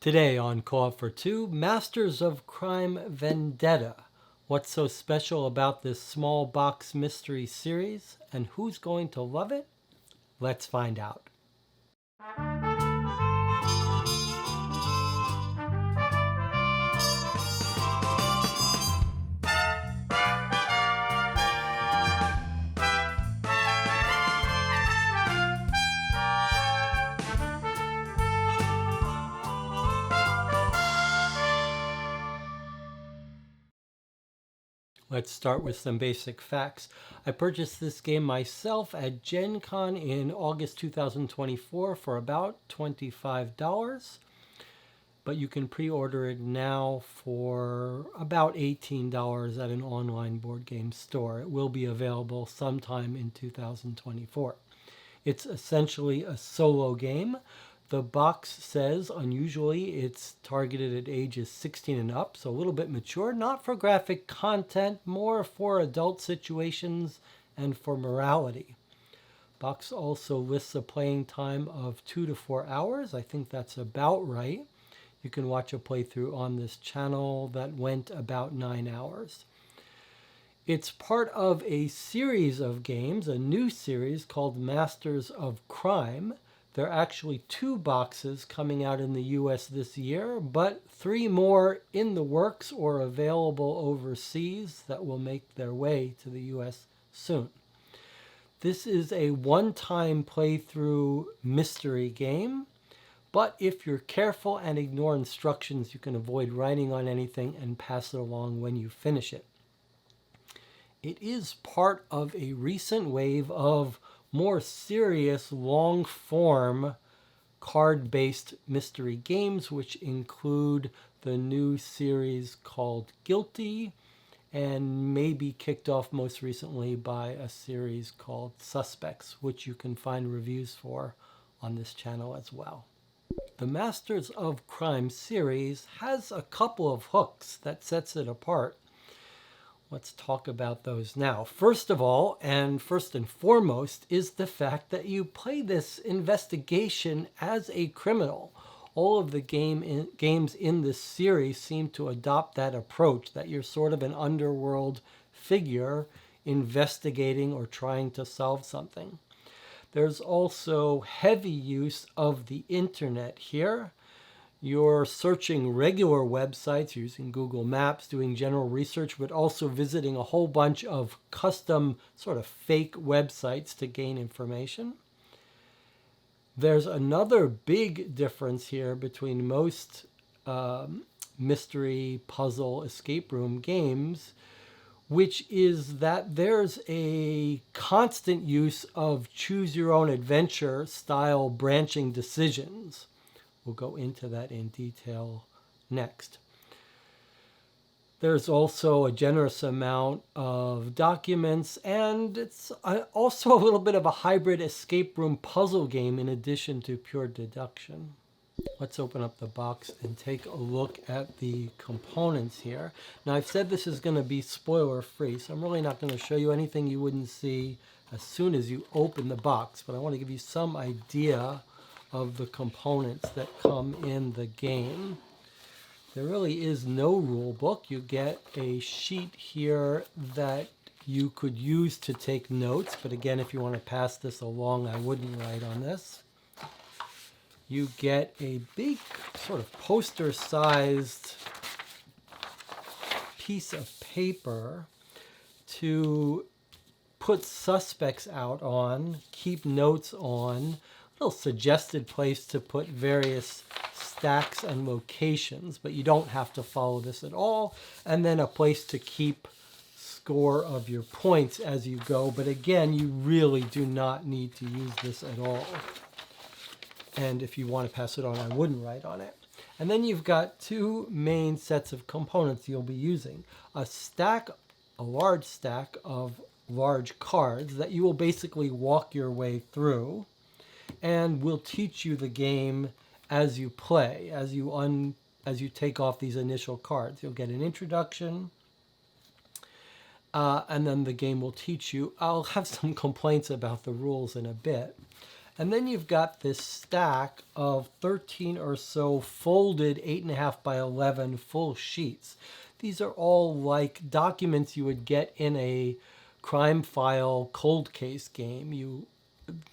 Today on Call for Two, Masters of Crime Vendetta. What's so special about this small box mystery series, and who's going to love it? Let's find out. Let's start with some basic facts. I purchased this game myself at Gen Con in August 2024 for about $25, but you can pre-order it now for about $18 at an online board game store. It will be available sometime in 2024. It's essentially a solo game. The box says, unusually, it's targeted at ages 16 and up, so a little bit mature, not for graphic content, more for adult situations and for morality. Box also lists a playing time of 2 to 4 hours. I think that's about right. You can watch a playthrough on this channel that went about 9 hours. It's part of a series of games, a new series called Masters of Crime. There are actually 2 boxes coming out in the US this year, but 3 more in the works or available overseas that will make their way to the US soon. This is a one-time playthrough mystery game, but if you're careful and ignore instructions, you can avoid writing on anything and pass it along when you finish it. It is part of a recent wave of more serious, long-form, card-based mystery games, which include the new series called Guilty, and maybe kicked off most recently by a series called Suspects, which you can find reviews for on this channel as well. The Masters of Crime series has a couple of hooks that sets it apart. Let's talk about those now. First of all, and first and foremost, is the fact that you play this investigation as a criminal. All of the games in this series seem to adopt that approach, that you're sort of an underworld figure investigating or trying to solve something. There's also heavy use of the internet here. You're searching regular websites, using Google Maps, doing general research, but also visiting a whole bunch of custom sort of fake websites to gain information. There's another big difference here between most mystery, puzzle, escape room games, which is that there's a constant use of choose your own adventure style branching decisions. We'll go into that in detail next. There's also a generous amount of documents, and it's also a little bit of a hybrid escape room puzzle game in addition to pure deduction. Let's open up the box and take a look at the components here. Now, I've said this is going to be spoiler-free, so I'm really not going to show you anything you wouldn't see as soon as you open the box, but I want to give you some idea of the components that come in the game. There really is no rule book. You get a sheet here that you could use to take notes, but again, if you want to pass this along, I wouldn't write on this. You get a big sort of poster-sized piece of paper to put suspects out on, keep notes on, little suggested place to put various stacks and locations, but you don't have to follow this at all. And then a place to keep score of your points as you go. But again, you really do not need to use this at all. And if you want to pass it on, I wouldn't write on it. And then you've got 2 main sets of components you'll be using. A large stack of large cards that you will basically walk your way through, and will teach you the game as you play, as you take off these initial cards. You'll get an introduction, and then the game will teach you. I'll have some complaints about the rules in a bit. And then you've got this stack of 13 or so folded 8.5 by 11 full sheets. These are all like documents you would get in a crime file cold case game.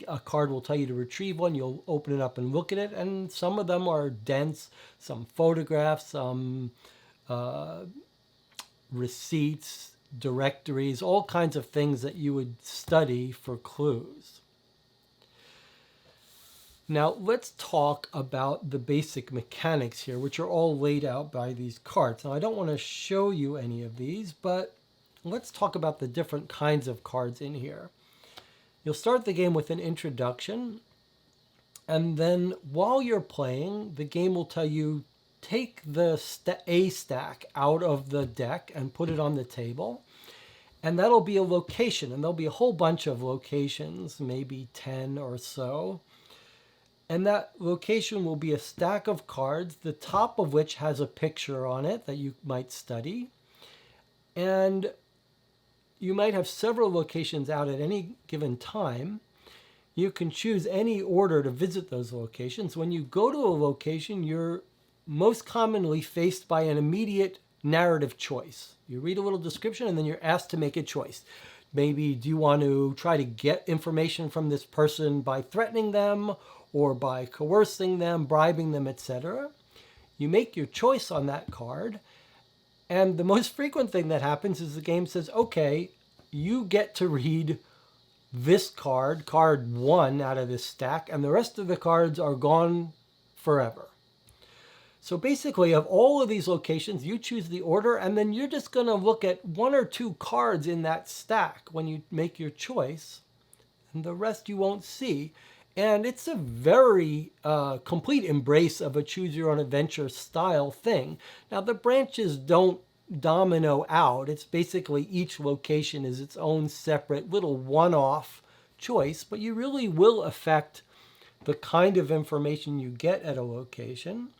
A card will tell you to retrieve one, you'll open it up and look at it, and some of them are dense, some photographs, some receipts, directories, all kinds of things that you would study for clues. Now let's talk about the basic mechanics here, which are all laid out by these cards. Now I don't want to show you any of these, but let's talk about the different kinds of cards in here. You'll start the game with an introduction, and then while you're playing, the game will tell you take the A stack out of the deck and put it on the table. And that'll be a location, and there'll be a whole bunch of locations, maybe 10 or so. And that location will be a stack of cards, the top of which has a picture on it that you might study. And you might have several locations out at any given time. You can choose any order to visit those locations. When you go to a location, you're most commonly faced by an immediate narrative choice. You read a little description and then you're asked to make a choice. Maybe do you want to try to get information from this person by threatening them or by coercing them, bribing them, etc. You make your choice on that card. And the most frequent thing that happens is the game says, okay, you get to read this card, card 1 out of this stack, and the rest of the cards are gone forever. So basically, of all of these locations, you choose the order, and then you're just going to look at 1 or 2 cards in that stack when you make your choice, and the rest you won't see. And it's a very complete embrace of a choose-your-own-adventure style thing. Now, the branches don't domino out. It's basically each location is its own separate little one-off choice, but you really will affect the kind of information you get at a location.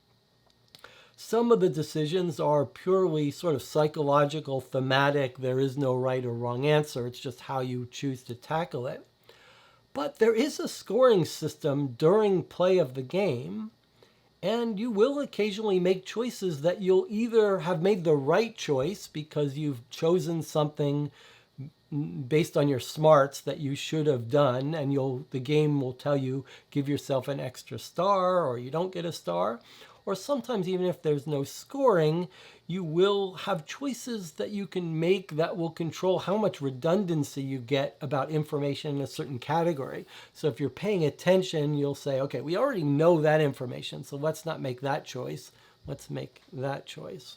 Some of the decisions are purely sort of psychological, thematic. There is no right or wrong answer. It's just how you choose to tackle it. But there is a scoring system during play of the game, and you will occasionally make choices that you'll either have made the right choice because you've chosen something based on your smarts that you should have done, and the game will tell you give yourself an extra star or you don't get a star. Or sometimes even if there's no scoring, you will have choices that you can make that will control how much redundancy you get about information in a certain category. So if you're paying attention, you'll say, okay, we already know that information, so let's not make that choice. Let's make that choice.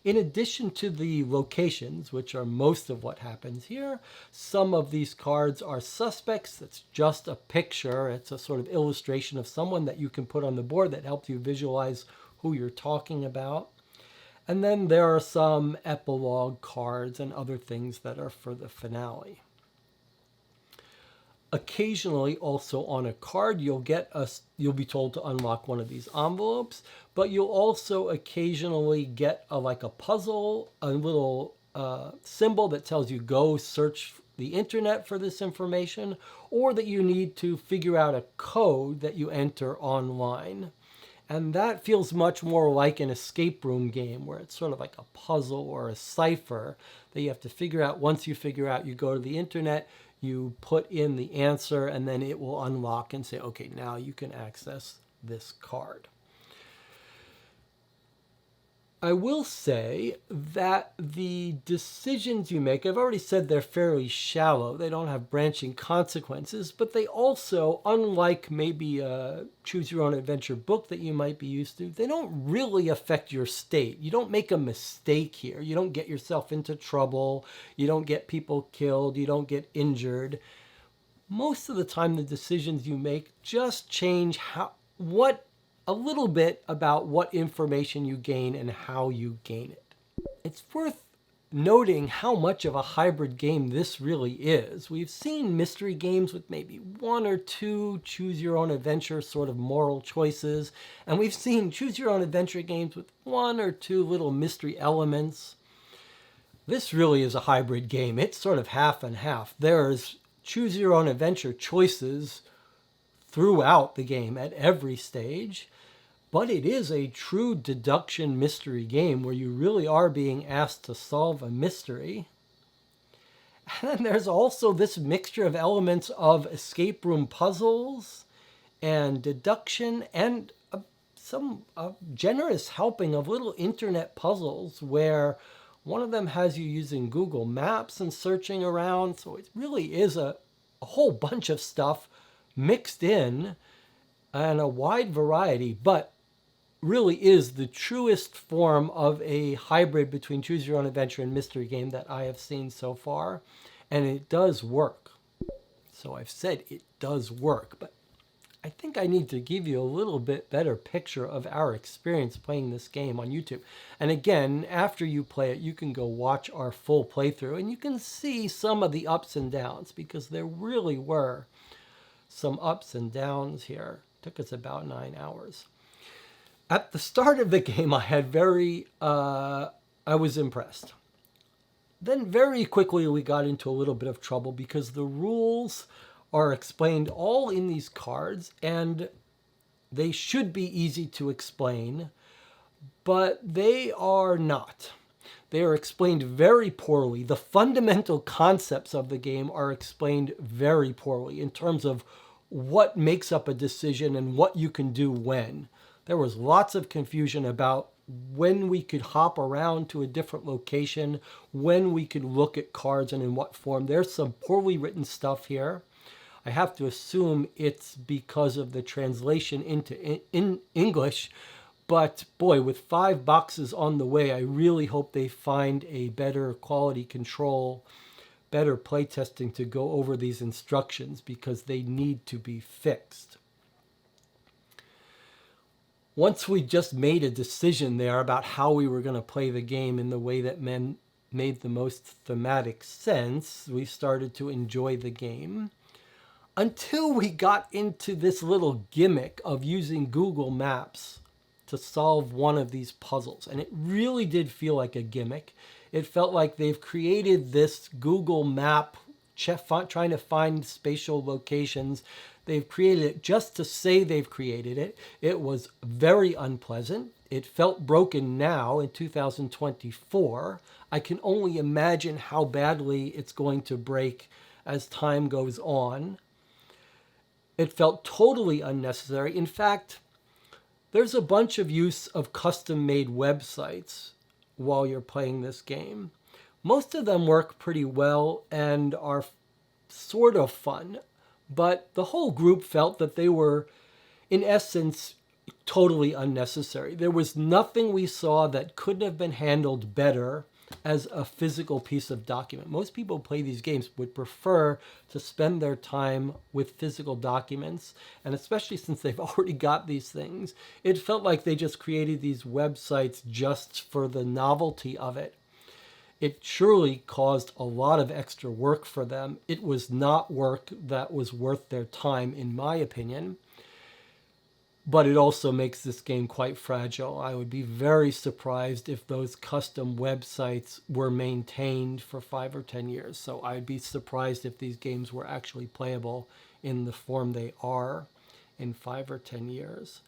In addition to the locations, which are most of what happens here, some of these cards are suspects. It's just a picture. It's a sort of illustration of someone that you can put on the board that helps you visualize who you're talking about. And then there are some epilogue cards and other things that are for the finale. Occasionally, also on a card, you'll be told to unlock one of these envelopes, but you'll also occasionally get like a puzzle, a little symbol that tells you go search the internet for this information, or that you need to figure out a code that you enter online. And that feels much more like an escape room game where it's sort of like a puzzle or a cipher that you have to figure out. Once you figure out, you go to the internet, you put in the answer, and then it will unlock and say, okay, now you can access this card. I will say that the decisions you make, I've already said they're fairly shallow. They don't have branching consequences, but they also, unlike maybe a choose-your-own-adventure book that you might be used to, they don't really affect your state. You don't make a mistake here. You don't get yourself into trouble. You don't get people killed. You don't get injured. Most of the time, the decisions you make just change a little bit about what information you gain and how you gain it. It's worth noting how much of a hybrid game this really is. We've seen mystery games with maybe 1 or 2 choose-your-own-adventure sort of moral choices, and we've seen choose-your-own-adventure games with 1 or 2 little mystery elements. This really is a hybrid game. It's sort of half and half. There's choose-your-own-adventure choices throughout the game at every stage. But it is a true deduction mystery game where you really are being asked to solve a mystery. And there's also this mixture of elements of escape room puzzles and deduction and some generous helping of little internet puzzles where one of them has you using Google Maps and searching around. So it really is a whole bunch of stuff mixed in and a wide variety, but really is the truest form of a hybrid between choose your own adventure and mystery game that I have seen so far. And it does work. So I've said it does work, but I think I need to give you a little bit better picture of our experience playing this game on YouTube. And again, after you play it, you can go watch our full playthrough and you can see some of the ups and downs, because there really were some ups and downs here. It took us about 9 hours. At the start of the game, I was impressed. Then very quickly we got into a little bit of trouble because the rules are explained all in these cards, and they should be easy to explain, but they are not. They are explained very poorly. The fundamental concepts of the game are explained very poorly in terms of what makes up a decision and what you can do when. There was lots of confusion about when we could hop around to a different location, when we could look at cards and in what form. There's some poorly written stuff here. I have to assume it's because of the translation into in English. But boy, with 5 boxes on the way, I really hope they find a better quality control, better playtesting to go over these instructions, because they need to be fixed. Once we just made a decision there about how we were going to play the game in the way that made the most thematic sense, we started to enjoy the game. Until we got into this little gimmick of using Google Maps to solve one of these puzzles. And it really did feel like a gimmick. It felt like they've created this Google map trying to find spatial locations. They've created it just to say they've created it. It was very unpleasant. It felt broken now in 2024. I can only imagine how badly it's going to break as time goes on. It felt totally unnecessary. In fact, there's a bunch of use of custom-made websites while you're playing this game. Most of them work pretty well and are sort of fun, but the whole group felt that they were, in essence, totally unnecessary. There was nothing we saw that couldn't have been handled better as a physical piece of document. Most people who play these games would prefer to spend their time with physical documents, and especially since they've already got these things, it felt like they just created these websites just for the novelty of it. It surely caused a lot of extra work for them. It was not work that was worth their time, in my opinion. But it also makes this game quite fragile. I would be very surprised if those custom websites were maintained for 5 or 10 years. So I'd be surprised if these games were actually playable in the form they are in 5 or 10 years.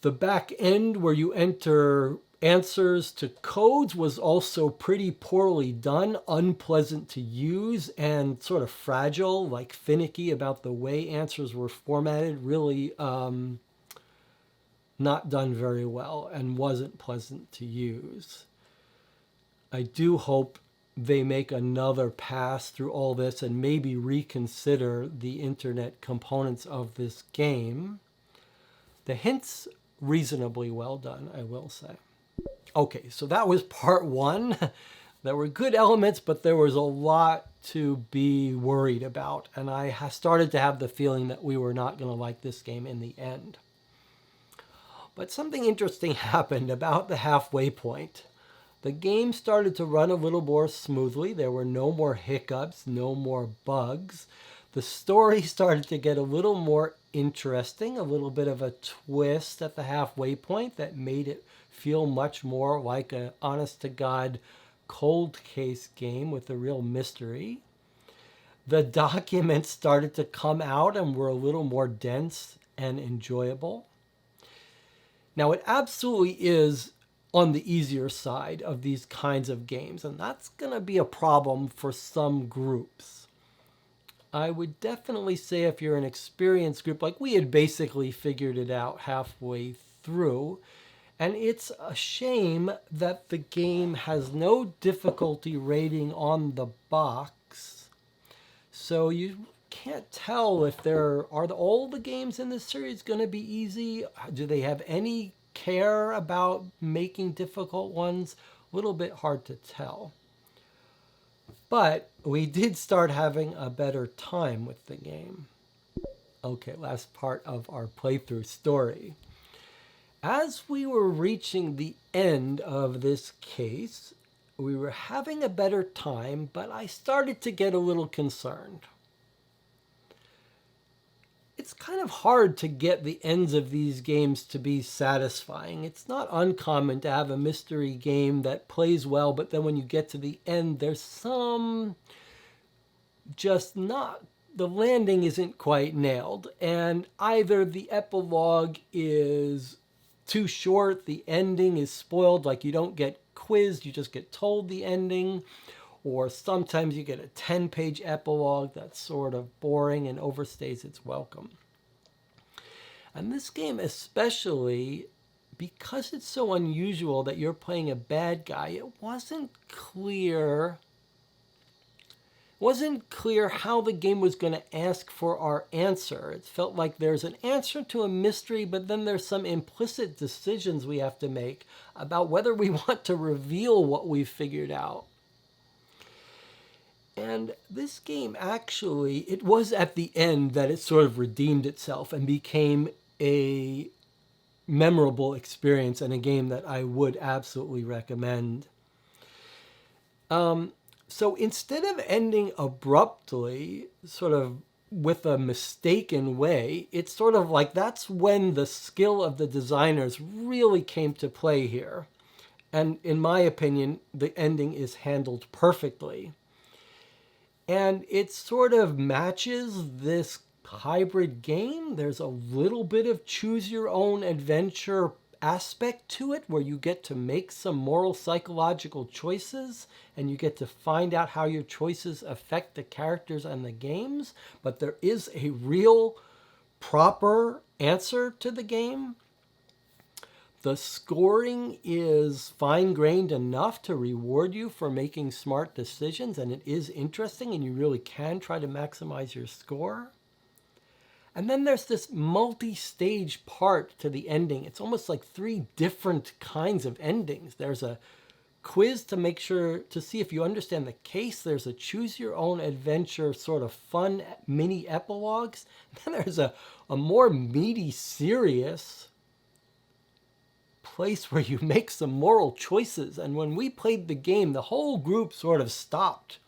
The back end where you enter answers to codes was also pretty poorly done, unpleasant to use, and sort of fragile, like finicky about the way answers were formatted. Really not done very well and wasn't pleasant to use. I do hope they make another pass through all this and maybe reconsider the internet components of this game. The hints, reasonably well done, I will say. Okay, so that was part 1. There were good elements, but there was a lot to be worried about. And I started to have the feeling that we were not going to like this game in the end. But something interesting happened about the halfway point. The game started to run a little more smoothly. There were no more hiccups, no more bugs. The story started to get a little more interesting, a little bit of a twist at the halfway point that made it feel much more like an honest-to-God cold case game with a real mystery. the documents started to come out and were a little more dense and enjoyable. Now, it absolutely is on the easier side of these kinds of games, and that's going to be a problem for some groups. I would definitely say if you're an experienced group, like we had basically figured it out halfway through, and it's a shame that the game has no difficulty rating on the box, so you can't tell if all the games in this series going to be easy. Do they have any care about making difficult ones? A little bit hard to tell. But we did start having a better time with the game. Okay, last part of our playthrough story. As we were reaching the end of this case, we were having a better time, but I started to get a little concerned. It's kind of hard to get the ends of these games to be satisfying. It's not uncommon to have a mystery game that plays well, but then when you get to the end, there's some the landing isn't quite nailed. And either the epilogue is too short, the ending is spoiled, like you don't get quizzed, you just get told the ending. Or sometimes you get a 10-page epilogue that's sort of boring and overstays its welcome. And this game especially, because it's so unusual that you're playing a bad guy, it wasn't clear how the game was going to ask for our answer. It felt like there's an answer to a mystery, but then there's some implicit decisions we have to make about whether we want to reveal what we've figured out. And this game actually, it was at the end that it sort of redeemed itself and became a memorable experience and a game that I would absolutely recommend. So instead of ending abruptly, sort of with a mistaken way, it's sort of like that's when the skill of the designers really came to play here. And in my opinion, the ending is handled perfectly. And it sort of matches this hybrid game. There's a little bit of choose your own adventure aspect to it where you get to make some moral psychological choices and you get to find out how your choices affect the characters and the games. But there is a real proper answer to the game. The scoring is fine-grained enough to reward you for making smart decisions, and it is interesting, and you really can try to maximize your score. And then there's this multi-stage part to the ending. It's almost like 3 different kinds of endings. There's a quiz to make sure to see if you understand the case. There's a choose your own adventure sort of fun mini epilogues. Then there's a more meaty, serious place where you make some moral choices. And when we played the game, the whole group sort of stopped.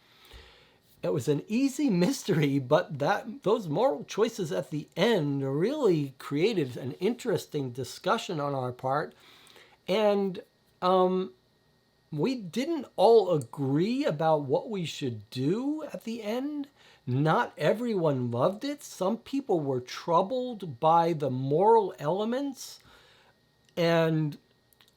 It was an easy mystery, but those moral choices at the end really created an interesting discussion on our part. And we didn't all agree about what we should do at the end. Not everyone loved it. Some people were troubled by the moral elements and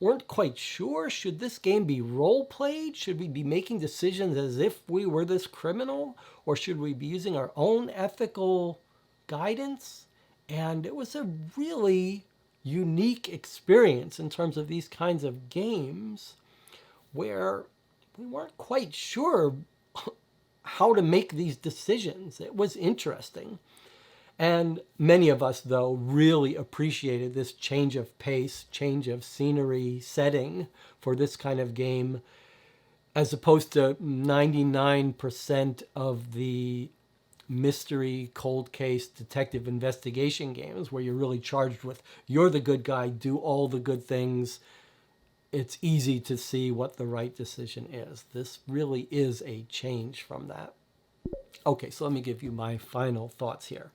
weren't quite sure, should this game be role played? Should we be making decisions as if we were this criminal? Or should we be using our own ethical guidance? And it was a really unique experience in terms of these kinds of games where we weren't quite sure how to make these decisions. It was interesting. And many of us, though, really appreciated this change of pace, change of scenery, setting for this kind of game, as opposed to 99% of the mystery, cold case, detective investigation games where you're really charged with, you're the good guy, do all the good things. It's easy to see what the right decision is. This really is a change from that. Okay, so let me give you my final thoughts here.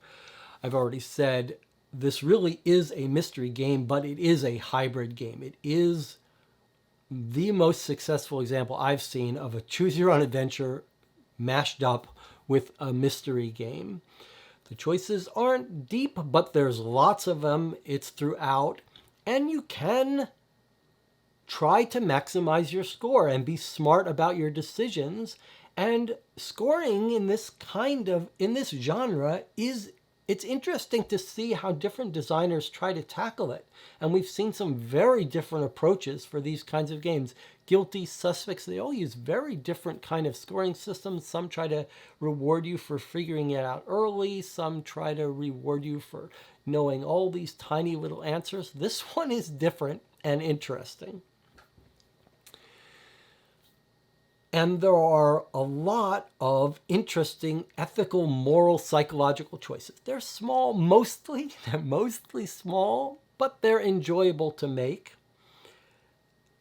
I've already said this really is a mystery game, but it is a hybrid game. It is the most successful example I've seen of a choose your own adventure mashed up with a mystery game. The choices aren't deep, but there's lots of them. It's throughout. And you can try to maximize your score and be smart about your decisions. And scoring in this genre it's interesting to see how different designers try to tackle it. And we've seen some very different approaches for these kinds of games. Guilty Suspects, they all use very different kind of scoring systems. Some try to reward you for figuring it out early. Some try to reward you for knowing all these tiny little answers. This one is different and interesting. And there are a lot of interesting ethical, moral, psychological choices. They're small, mostly small, but they're enjoyable to make.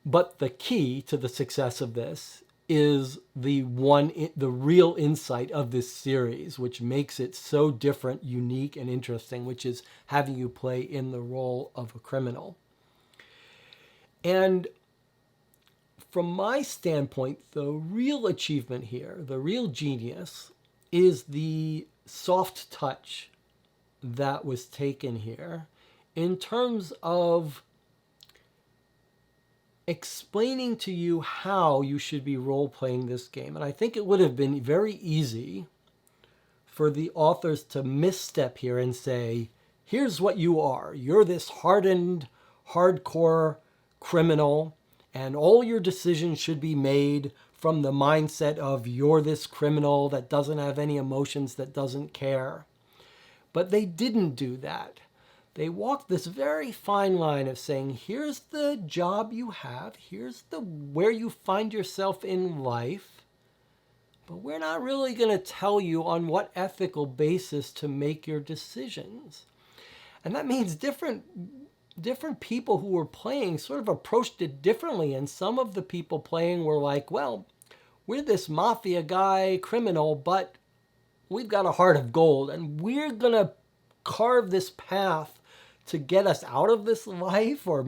But the key to the success of this is the real insight of this series, which makes it so different, unique, and interesting, which is having you play in the role of a criminal. And from my standpoint, the real achievement here, the real genius, is the soft touch that was taken here in terms of explaining to you how you should be role-playing this game. And I think it would have been very easy for the authors to misstep here and say, here's what you are. You're this hardened, hardcore criminal, and all your decisions should be made from the mindset of you're this criminal that doesn't have any emotions, that doesn't care. But they didn't do that. They walked this very fine line of saying, here's the job you have, here's where you find yourself in life, but we're not really going to tell you on what ethical basis to make your decisions. And that means different people who were playing sort of approached it differently. And some of the people playing were like, well, we're this mafia guy, criminal, but we've got a heart of gold, and we're going to carve this path to get us out of this life or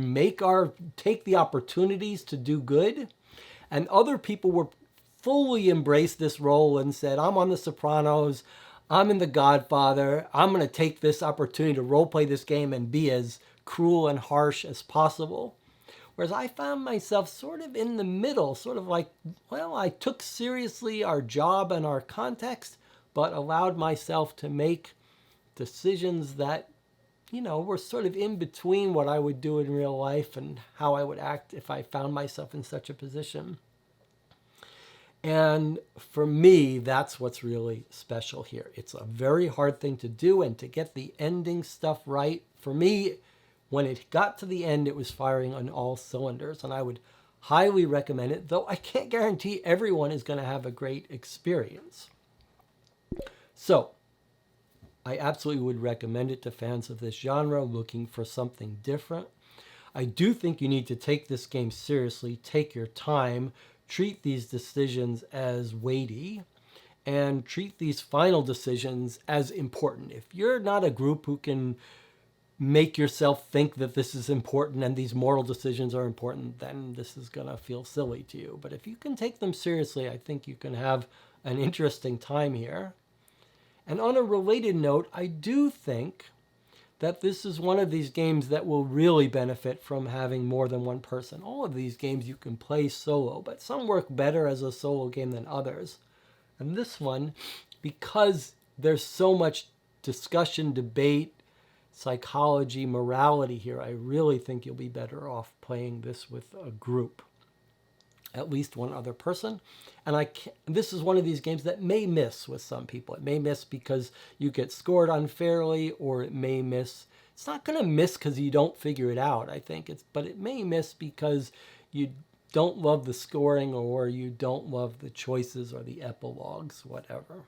take the opportunities to do good. And other people were fully embraced this role and said, I'm on The Sopranos, I'm in The Godfather, I'm going to take this opportunity to roleplay this game and be as cruel and harsh as possible. Whereas I found myself sort of in the middle, sort of like, well, I took seriously our job and our context, but allowed myself to make decisions that, were sort of in between what I would do in real life and how I would act if I found myself in such a position. And for me, that's what's really special here. It's a very hard thing to do, and to get the ending stuff right, for me, when it got to the end, it was firing on all cylinders, and I would highly recommend it, though I can't guarantee everyone is going to have a great experience. So, I absolutely would recommend it to fans of this genre looking for something different. I do think you need to take this game seriously, take your time, treat these decisions as weighty, and treat these final decisions as important. If you're not a group who can make yourself think that this is important and these moral decisions are important, then this is going to feel silly to you. But if you can take them seriously, I think you can have an interesting time here. And on a related note, I do think that this is one of these games that will really benefit from having more than one person. All of these games you can play solo, but some work better as a solo game than others. And this one, because there's so much discussion, debate, psychology, morality here, I really think you'll be better off playing this with a group. At least one other person. And this is one of these games that may miss with some people. It may miss because you get scored unfairly, or it may miss. It's not going to miss because you don't figure it out, I think. But it may miss because you don't love the scoring, or you don't love the choices or the epilogues, whatever.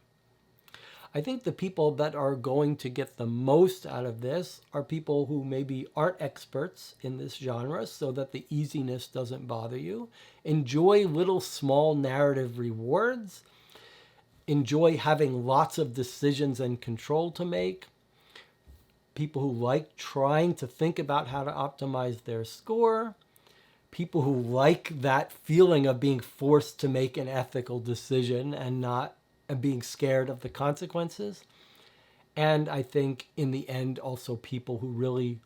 I think the people that are going to get the most out of this are people who maybe aren't experts in this genre, so that the easiness doesn't bother you. Enjoy little small narrative rewards. Enjoy having lots of decisions and control to make. People who like trying to think about how to optimize their score. People who like that feeling of being forced to make an ethical decision and not and being scared of the consequences. And I think in the end, also people who really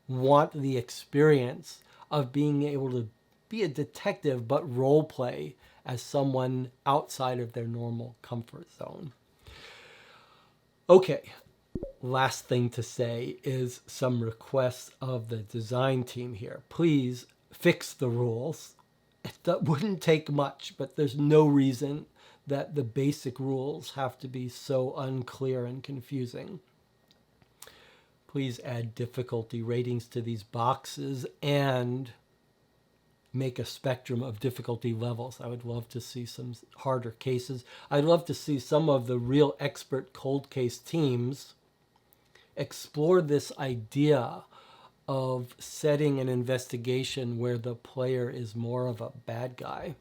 want the experience of being able to be a detective but role play as someone outside of their normal comfort zone. Okay, last thing to say is some requests of the design team here. Please fix the rules. That wouldn't take much, but there's no reason that the basic rules have to be so unclear and confusing. Please add difficulty ratings to these boxes and make a spectrum of difficulty levels. I would love to see some harder cases. I'd love to see some of the real expert cold case teams explore this idea of setting an investigation where the player is more of a bad guy.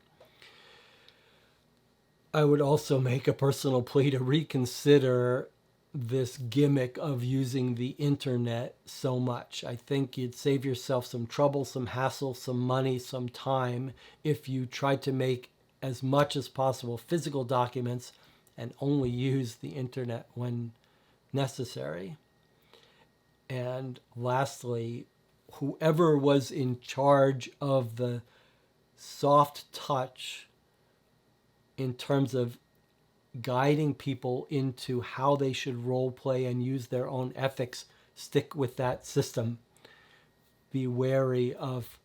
I would also make a personal plea to reconsider this gimmick of using the internet so much. I think you'd save yourself some trouble, some hassle, some money, some time if you tried to make as much as possible physical documents and only use the internet when necessary. And lastly, whoever was in charge of the soft touch in terms of guiding people into how they should role play and use their own ethics, stick with that system. Be wary of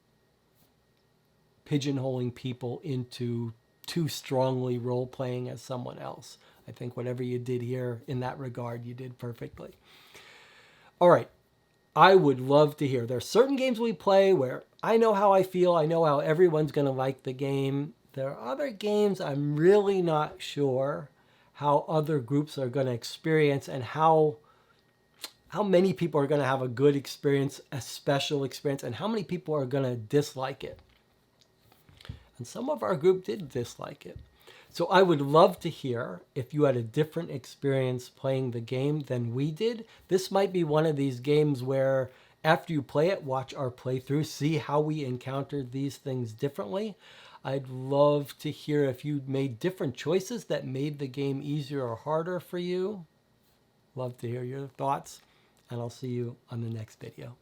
pigeonholing people into too strongly role playing as someone else. I think whatever you did here in that regard, you did perfectly. All right. I would love to hear. There are certain games we play where I know how I feel. I know how everyone's going to like the game. There are other games I'm really not sure how other groups are going to experience and how many people are going to have a good experience, a special experience, and how many people are going to dislike it. And some of our group did dislike it. So I would love to hear if you had a different experience playing the game than we did. This might be one of these games where after you play it, watch our playthrough, see how we encountered these things differently. I'd love to hear if you made different choices that made the game easier or harder for you. Love to hear your thoughts, and I'll see you on the next video.